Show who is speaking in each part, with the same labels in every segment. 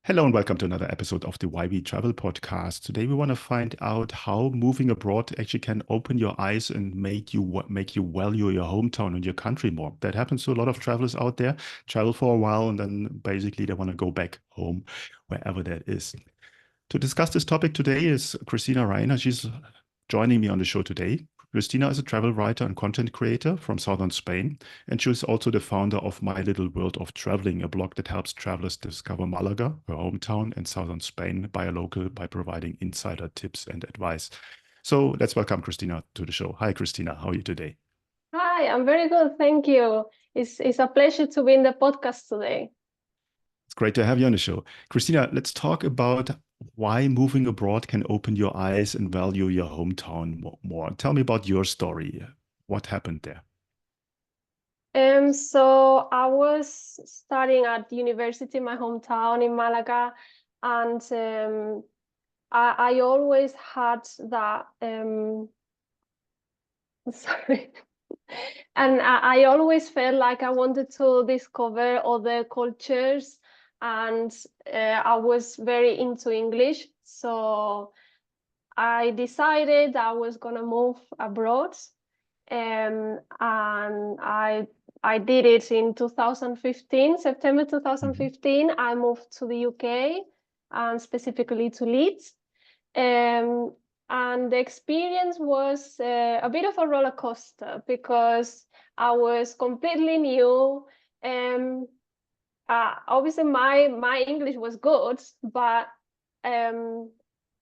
Speaker 1: Hello and welcome to another episode of the Why We Travel podcast. Today we want to find out how moving abroad actually can open your eyes and make you value your hometown and your country more. That happens to a lot of travelers out there. Travel for a while and then basically they want to go back home, wherever that is. To discuss this topic today is Cristina Reiner. She's joining me on the show today. Cristina is a travel writer and content creator from southern Spain, and she is also the founder of My Little World of Traveling, a blog that helps travelers discover Malaga, her hometown, and southern Spain by providing insider tips and advice. So let's welcome Cristina to the show. Hi, Cristina. How are you today?
Speaker 2: Hi, I'm very good, thank you. It's a pleasure to be in the podcast today.
Speaker 1: It's great to have you on the show. Cristina, let's talk about why moving abroad can open your eyes and value your hometown more. Tell me about your story. What happened there?
Speaker 2: So I was studying at university in my hometown in Malaga, and I always had that sorry. And I always felt like I wanted to discover other cultures, and I was very into English. So I decided I was gonna move abroad, and I did it in 2015, September
Speaker 1: Mhm.
Speaker 2: 2015. I moved to the UK and specifically to Leeds. Um, and the experience was a bit of a roller coaster because I was completely new. Um, Obviously my English was good, but um,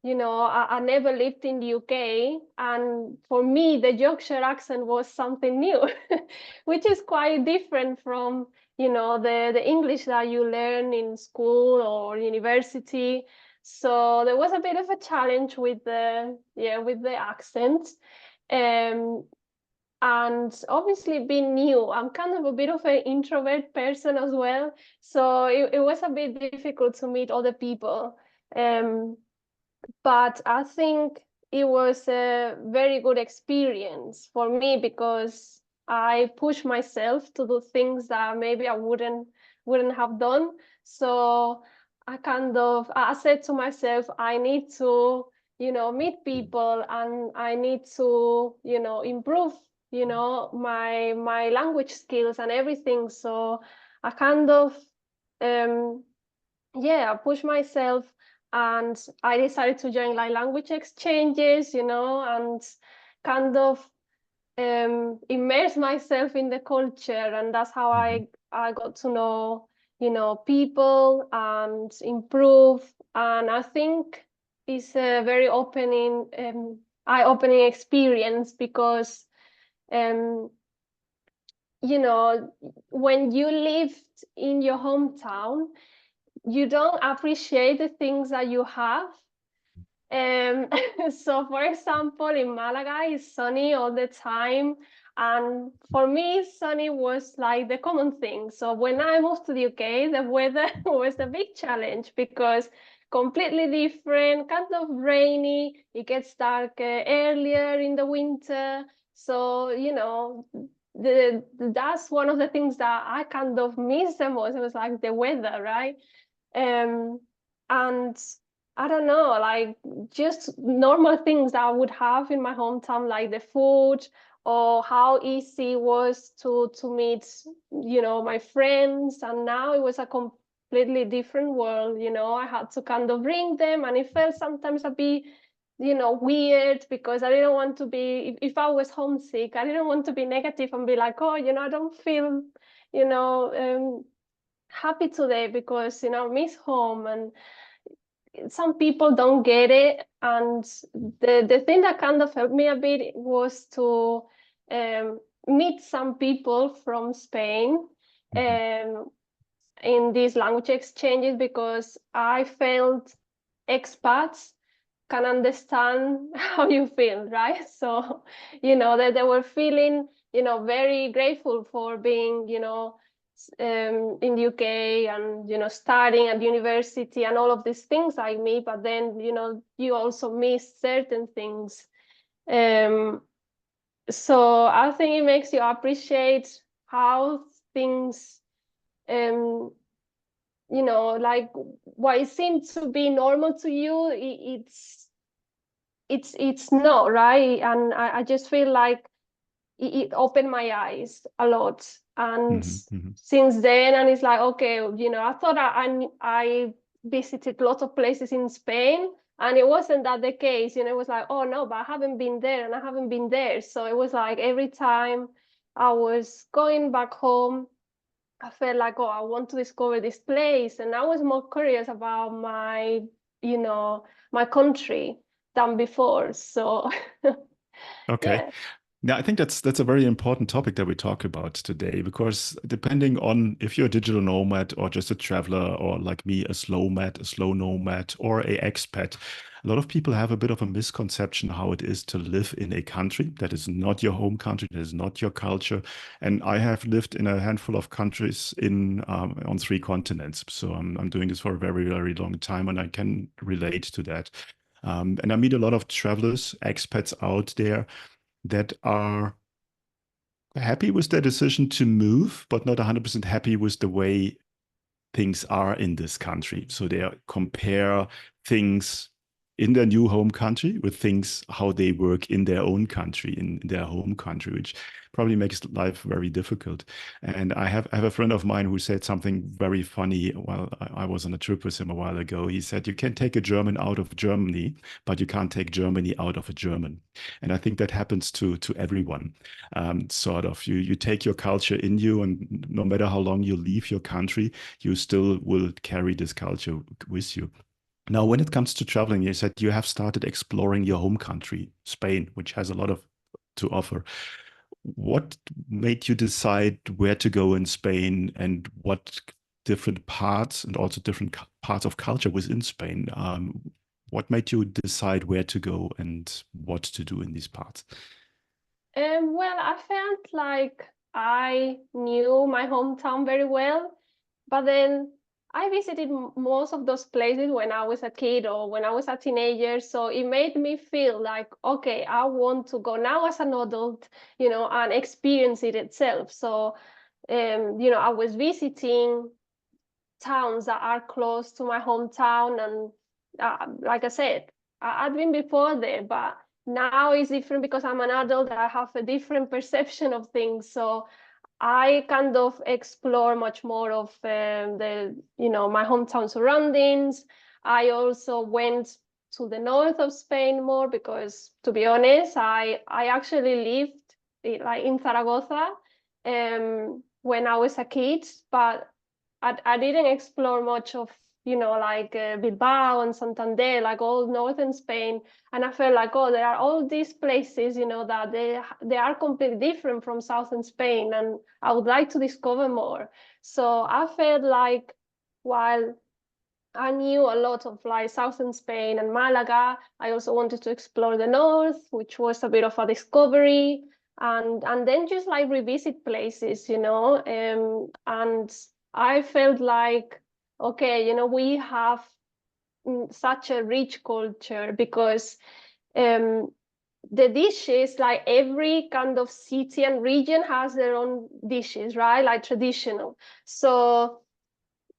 Speaker 2: I never lived in the UK, and for me the Yorkshire accent was something new, which is quite different from the English that you learn in school or university. So there was a bit of a challenge with the accent. Um, and obviously being new, I'm kind of a bit of an introvert person as well, so it was a bit difficult to meet other people. But I think it was a very good experience for me because I pushed myself to do things that maybe I wouldn't have done. So I said to myself, I need to meet people, and I need to improve my language skills and everything. So I kind of um I pushed myself, and I decided to join like language exchanges, and kind of immerse myself in the culture, and that's how
Speaker 1: Mhm.
Speaker 2: I got to know people and improve. And I think it's a very eye-opening experience because um you know when you lived in your hometown, you don't appreciate the things that you have. Um, so, for example, in Malaga, it's sunny all the time. And for me, sunny was like the common thing. So when I moved to the UK, the weather was a big challenge because completely different, kind of rainy. It gets dark earlier in the winter. So, that's one of the things that I kind of miss the most. It was like the weather, right? Um, and I don't know, like just normal things that I would have in my hometown, like the food, or how easy it was to meet, my friends. And now it was a completely different world. I had to kind of ring them, and it felt sometimes a bit, weird because I didn't want to be. If I was homesick, I didn't want to be negative and be like, oh, I don't feel, you know. Happy today because I miss home. And some people don't get it, and the thing that kind of helped me a bit was to meet some people from Spain
Speaker 1: Mhm.
Speaker 2: um, in these language exchanges, because I felt expats can understand how you feel, right? So that they were feeling very grateful for being in the UK, and studying at university and all of these things like me. But then you also miss certain things. um, so I think it makes you appreciate how things you know, like what it seems to be normal to you, it's not, right? And I just feel like it opened my eyes a lot. And since then, and it's like, okay, you know, I thought I visited lots of places in Spain, and it wasn't that the case. You know, it was like, oh no, but I haven't been there and I haven't been there. So it was like every time I was going back home, I felt like, oh, I want to discover this place. And I was more curious about my, you know, my country than before. So
Speaker 1: Okay.
Speaker 2: yeah.
Speaker 1: Yeah, I think that's a very important topic that we talk about today, because depending on if you're a digital nomad or just a traveler, or like me, a slow nomad, or a expat, a lot of people have a bit of a misconception how it is to live in a country that is not your home country, that is not your culture. And I have lived in a handful of countries in on 3 continents, so I'm doing this for a very, very long time, and I can relate to that. And I meet a lot of travelers, expats out there that are happy with their decision to move, but not 100% happy with the way things are in this country. So they compare things in their new home country with things how they work in their own country, in their home country, which probably makes life very difficult. And I have a friend of mine who said something very funny while I was on a trip with him a while ago. He said, you can take a German out of Germany, but you can't take Germany out of a German. And I think that happens to everyone. Sort of, you take your culture in you, and no matter how long you leave your country, you still will carry this culture with you. Now, when it comes to traveling, you said you have started exploring your home country, Spain, which has a lot of to offer. What made you decide where to go in Spain, and what different parts and also different parts of culture within Spain? What made you decide where to go and what to do in these parts?
Speaker 2: Well, I felt like I knew my hometown very well, but then I visited most of those places when I was a kid or when I was a teenager. So it made me feel like, okay, I want to go now as an adult, you know, and experience it itself. So, you know, I was visiting towns that are close to my hometown, and like I said, I've been before there, but now it's different because I'm an adult. I have a different perception of things, so I kind of explore much more of the, you know, my hometown surroundings. I also went to the north of Spain more because, to be honest, I actually lived like in Zaragoza when I was a kid, but I didn't explore much of, you know, like Bilbao and Santander, like all northern Spain. And I felt like, oh, there are all these places, you know, that they are completely different from southern Spain, and I would like to discover more. So I felt like while I knew a lot of like southern Spain and Malaga, I also wanted to explore the north, which was a bit of a discovery, and then just like revisit places, you know. And I felt like, okay, you know, we have such a rich culture because um, the dishes, like every kind of city and region has their own dishes, right? Like traditional. So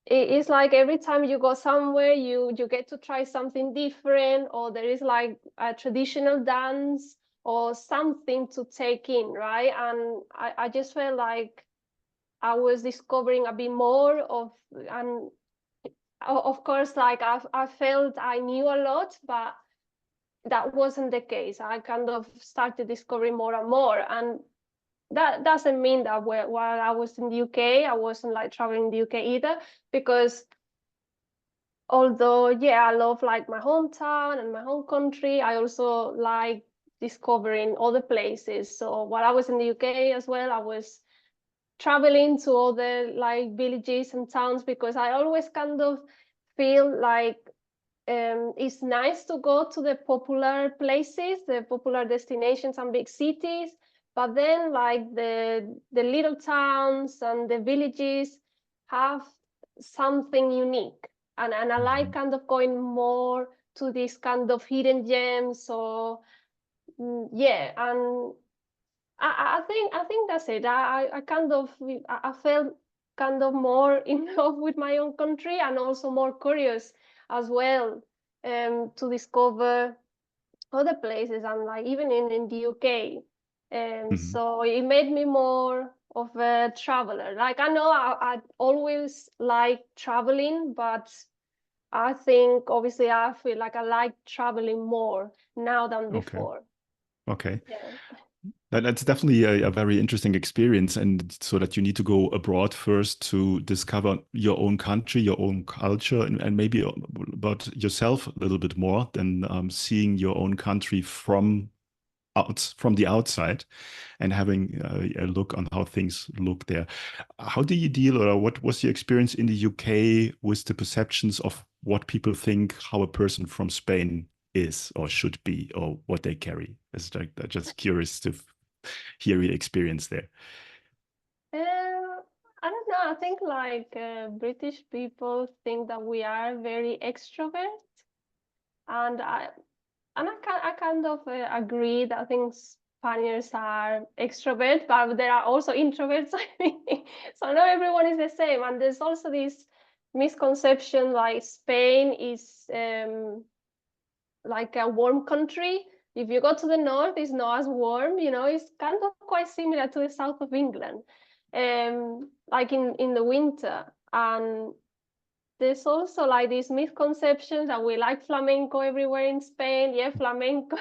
Speaker 2: it's like every time you go somewhere, you get to try something different, or there is like a traditional dance or something to take in, right? And I just felt like I was discovering a bit more of, and of course, like I felt I knew a lot, but that wasn't the case. I kind of started discovering more and more, and that doesn't mean that while I was in the UK, I wasn't like traveling in the UK either, because although, yeah, I love like my hometown and my home country, I also like discovering other places. So while I was in the UK as well, I was traveling to other like villages and towns, because I always kind of feel like it's nice to go to the popular places, the popular destinations and big cities, but then like the little towns and the villages have something unique. And I like kind of going more to these kind of hidden gems. So yeah, and I think that's it. I kind of I felt kind of more in love with my own country and also more curious as well, to discover other places, and like even in the UK.
Speaker 1: Mhm.
Speaker 2: So it made me more of a traveler. Like I know I always like traveling, but I think obviously I feel like I like traveling more now than
Speaker 1: Okay.
Speaker 2: before.
Speaker 1: Okay.
Speaker 2: Yeah.
Speaker 1: That's definitely a very interesting experience, and so that you need to go abroad first to discover your own country, your own culture, and maybe about yourself a little bit more than seeing your own country from the outside and having a look on how things look there. How do you deal, or what was your experience in the UK with the perceptions of what people think how a person from Spain is or should be, or what they carry? It's like just curious to hear your experience there.
Speaker 2: I don't know. I think like British people think that we are very extrovert, and I kind of agree that I think Spaniards are extrovert, but there are also introverts. I think so. Not everyone is the same, and there's also this misconception like Spain is like a warm country. If you go to the north, it's not as warm. You know, it's kind of quite similar to the south of England, like in the winter. And there's also like these misconceptions that we like flamenco everywhere in Spain. Yeah, flamenco,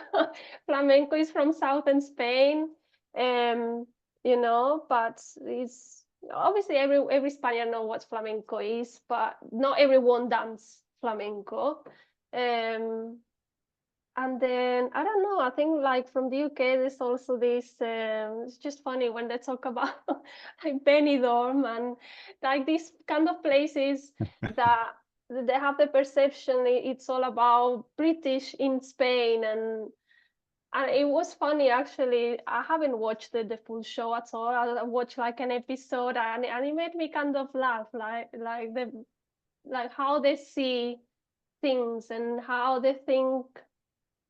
Speaker 2: flamenco is from southern Spain. Um, you know, but it's obviously every Spaniard knows what flamenco is, but not everyone dance flamenco. Um, and then I don't know. I think like from the UK, there's also this. It's just funny when they talk about like Benidorm and like these kind of places that they have the perception it's all about British in Spain, and it was funny actually. I haven't watched the full show at all. I watched like an episode, and it made me kind of laugh, like the like how they see things and how they think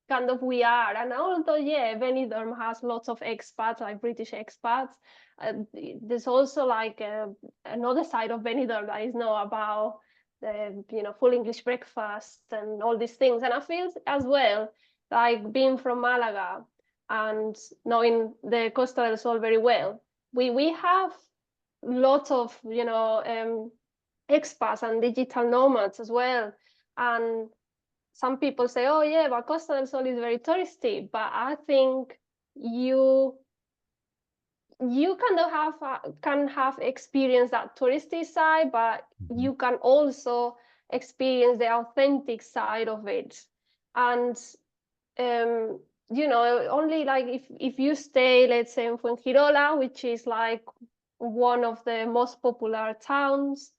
Speaker 2: kind of we are. And although, yeah, Benidorm has lots of expats, like British expats, there's also like another side of Benidorm that is not about the, full English breakfast and all these things. And I feel as well, like being from Malaga and knowing the Costa del Sol very well, we have lots of, expats and digital nomads as well. And some people say, "Oh yeah, but Costa del Sol is very touristy," but I think you you kind of can have experience that touristy side, but
Speaker 1: Mhm.
Speaker 2: you can also experience the authentic side of it. And only like if you stay, let's say in Fuengirola, which is like one of the most popular towns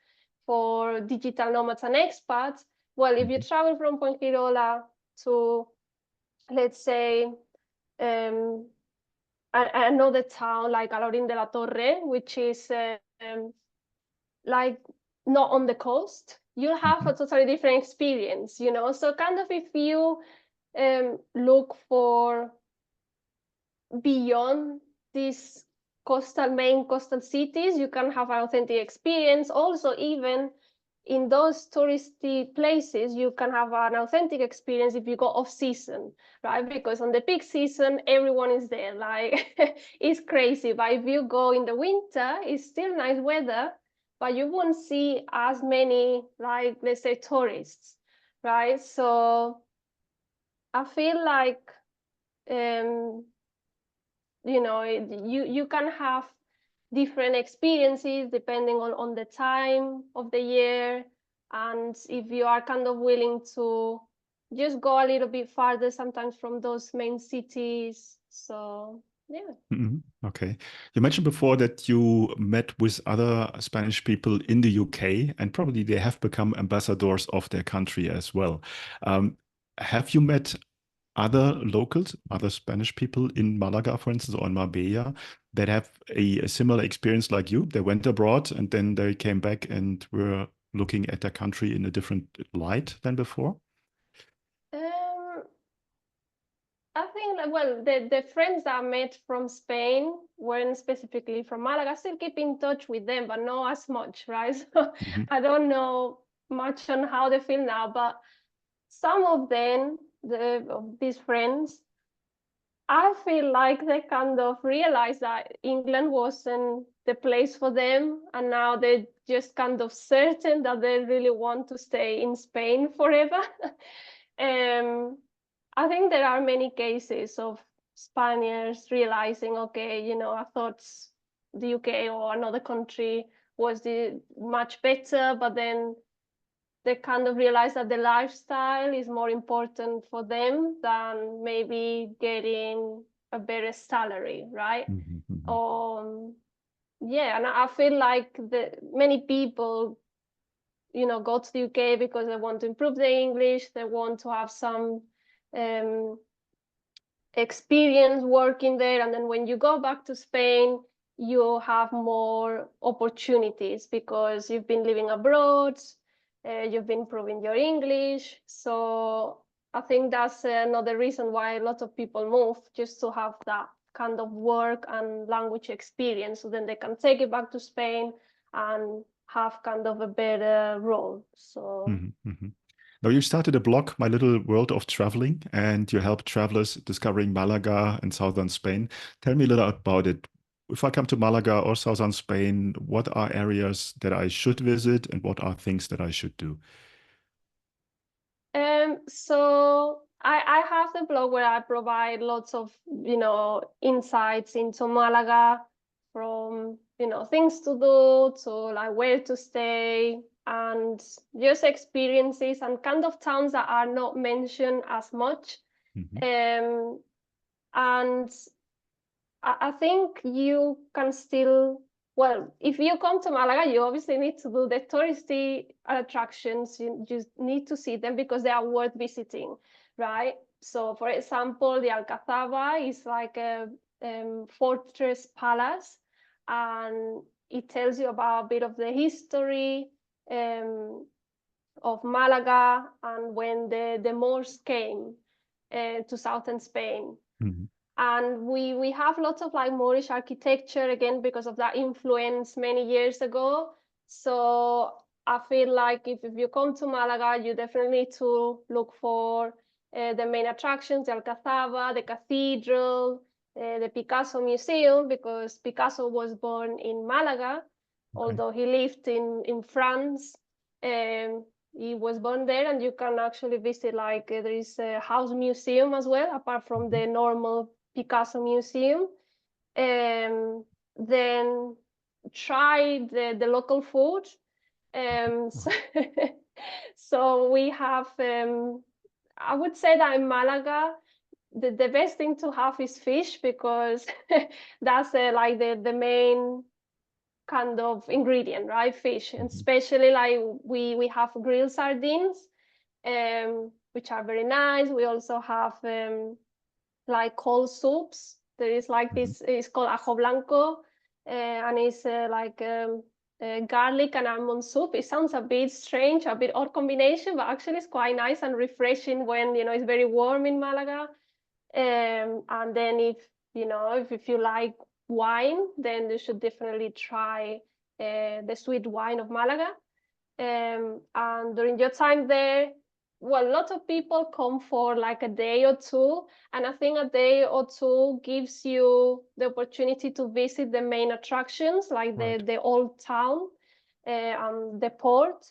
Speaker 2: for digital nomads and expats. Well, if you
Speaker 1: Mhm.
Speaker 2: travel from Fuengirola to, let's say, um, another town like Alorín de la Torre, which is like not on the coast, you'll have a
Speaker 1: Mhm.
Speaker 2: totally different experience, So kind of if you look for beyond these main coastal cities, you can have an authentic experience. Also, even in those touristy places, you can have an authentic experience if you go off season, right? Because on the peak season, everyone is there, like it's crazy. But if you go in the winter, it's still nice weather, but you won't see as many, like, let's say, tourists, right? So I feel like um, you can have different experiences depending on the time of the year, and if you are kind of willing to just go a little bit farther sometimes from those main cities. So yeah.
Speaker 1: Mhm. Okay. You mentioned before that you met with other Spanish people in the UK, and probably they have become ambassadors of their country as well. Um, have you met other locals, other Spanish people in Malaga, for instance, or in Marbella, that have a similar experience like you? They went abroad and then they came back and were looking at their country in a different light than before?
Speaker 2: um I think, like, well, the friends that I met from Spain weren't specifically from Malaga. I still keep in touch with them, but not as much, right? So
Speaker 1: Mhm.
Speaker 2: I don't know much on how they feel now, but some of them, of these friends, I feel like they kind of realized that England wasn't the place for them, and now they're just kind of certain that they really want to stay in Spain forever. um, I think there are many cases of Spaniards realizing, okay, I thought the UK or another country was much better, but then they kind of realize that the lifestyle is more important for them than maybe getting a better salary, right?
Speaker 1: Mhm. Mhm.
Speaker 2: Um, yeah, and I feel like many people, go to the UK because they want to improve their English, they want to have some um, experience working there, and then when you go back to Spain, you have more opportunities because you've been living abroad, you've been improving your English. So I think that's another reason why a lot of people move, just to have that kind of work and language experience, so then they can take it back to Spain and have kind of a better role. So
Speaker 1: Mhm. Mhm. Now, you started a blog, My Little World of Traveling, and you help travelers discovering Malaga and southern Spain. Tell me a little about it. If I come to Malaga or southern Spain, what are areas that I should visit and what are things that I should do?
Speaker 2: So I have the blog where I provide lots of, insights into Malaga, from, things to do to like where to stay, and just experiences and kind of towns that are not mentioned as much.
Speaker 1: Mhm.
Speaker 2: Um, and I think you can still, well, if you come to Malaga, you obviously need to do the touristy attractions. You just need to see them because they are worth visiting, right? So, for example, the Alcazaba is like a fortress palace, and it tells you about a bit of the history um, of Malaga and when the Moors came to southern Spain.
Speaker 1: Mhm.
Speaker 2: And we have lots of like Moorish architecture again because of that influence many years ago. So I feel like if you come to Malaga, you definitely need to look for the main attractions, the Alcazaba, the cathedral, the Picasso Museum, because Picasso was born in Malaga,
Speaker 1: Okay.
Speaker 2: although he lived in France. Um, he was born there, and you can actually visit, like, there is a house museum as well, apart from
Speaker 1: Mhm.
Speaker 2: the normal Picasso Museum. Then try the local food. So, so we have, I would say that in Malaga, the best thing to have is fish, because that's like the main kind of ingredient, right? Fish, and
Speaker 1: Mhm.
Speaker 2: especially like we have grilled sardines, which are very nice. We also have like cold soups. There is like
Speaker 1: Mhm.
Speaker 2: this, it's called ajo blanco, and it's like garlic and almond soup. It sounds a bit strange, a bit odd combination, but actually it's quite nice and refreshing when it's very warm in Malaga. And then if you like wine, then you should definitely try the sweet wine of Malaga. And during your time there, well, a lot of people come for like a day or two, and I think a day or two gives you the opportunity to visit the main attractions, like
Speaker 1: Right.
Speaker 2: the old town and the port.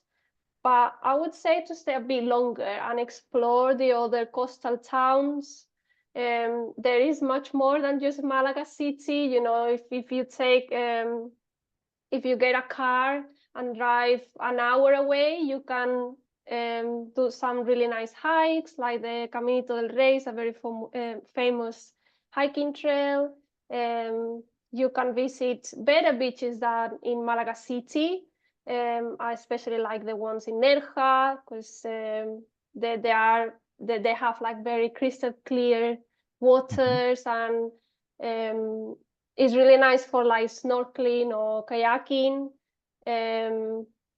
Speaker 2: But I would say to stay a bit longer and explore the other coastal towns. There is much more than just Malaga city. If you take if you get a car and drive an hour away, you can do some really nice hikes, like the Caminito del Rey, is a very famous hiking trail. You can visit better beaches than in Malaga City. I especially like the ones in Nerja, because they have like very crystal clear
Speaker 1: Mhm.
Speaker 2: waters, and um, it's really nice for like snorkeling or kayaking.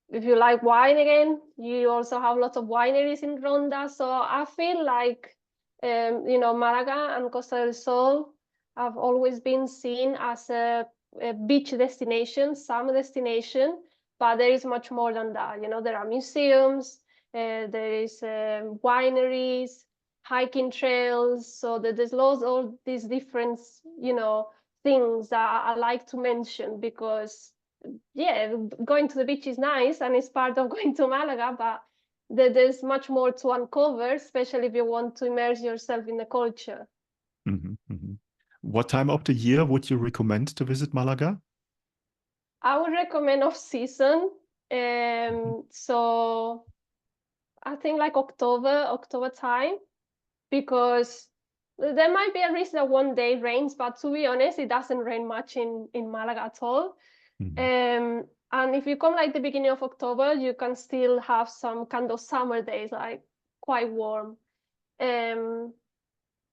Speaker 2: If you like wine again, you also have lots of wineries in Ronda. So I feel like Malaga and Costa del Sol have always been seen as a beach destination, summer destination, but there is much more than that. There are museums, there is wineries, hiking trails, so there's lots of all these different, things that I like to mention because, yeah, going to the beach is nice and it's part of going to Malaga, but there's much more to uncover, especially if you want to immerse yourself in the culture.
Speaker 1: What time of the year would you recommend to visit Malaga?
Speaker 2: I would recommend off season. So I think like October time, because there might be a risk that one day rains, but to be honest, it doesn't rain much in Malaga at all. And if you come like the beginning of October, you can still have some kind of summer days, like quite warm.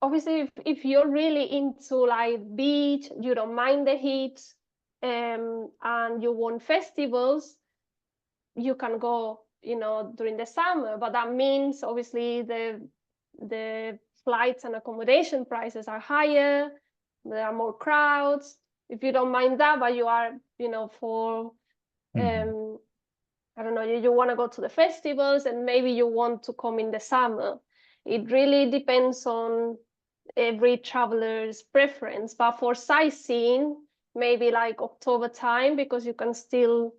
Speaker 2: Obviously, if you're really into like beach, you don't mind the heat, and you want festivals, you can go, during the summer. But that means obviously the flights and accommodation prices are higher. There are more crowds. If you don't mind that, but you are, for I don't know, you want to go to the festivals and maybe you want to come in the summer. It really depends on every traveler's preference. But for sightseeing, maybe like October time, because you can still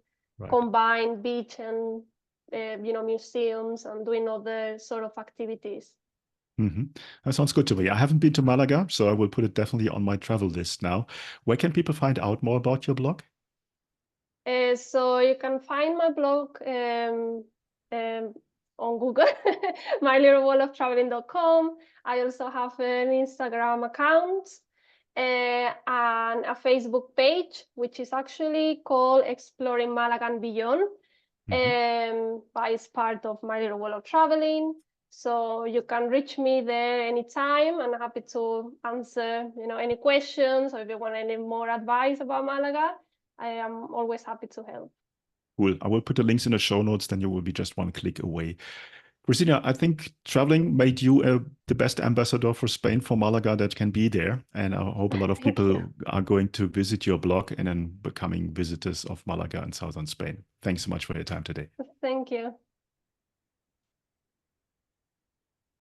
Speaker 2: combine beach and museums and doing other sort of activities.
Speaker 1: That sounds good to me. I haven't been to Malaga, so I will put it definitely on my travel list now. Where can people find out more about your blog?
Speaker 2: So you can find my blog on Google, mylittleworldoftraveling.com. I also have an Instagram account and a Facebook page, which is actually called Exploring Malaga and Beyond. But it's part of My Little World of Traveling. So you can reach me there anytime, and I'm happy to answer, any questions, or if you want any more advice about Malaga, I am always happy to help.
Speaker 1: Cool. I will put the links in the show notes, then you will be just one click away. Cristina, I think traveling made you the best ambassador for Spain, for Malaga that can be there. And I hope a lot of people are going to visit your blog and then becoming visitors of Malaga and southern Spain. Thanks so much for your time today.
Speaker 2: Thank you.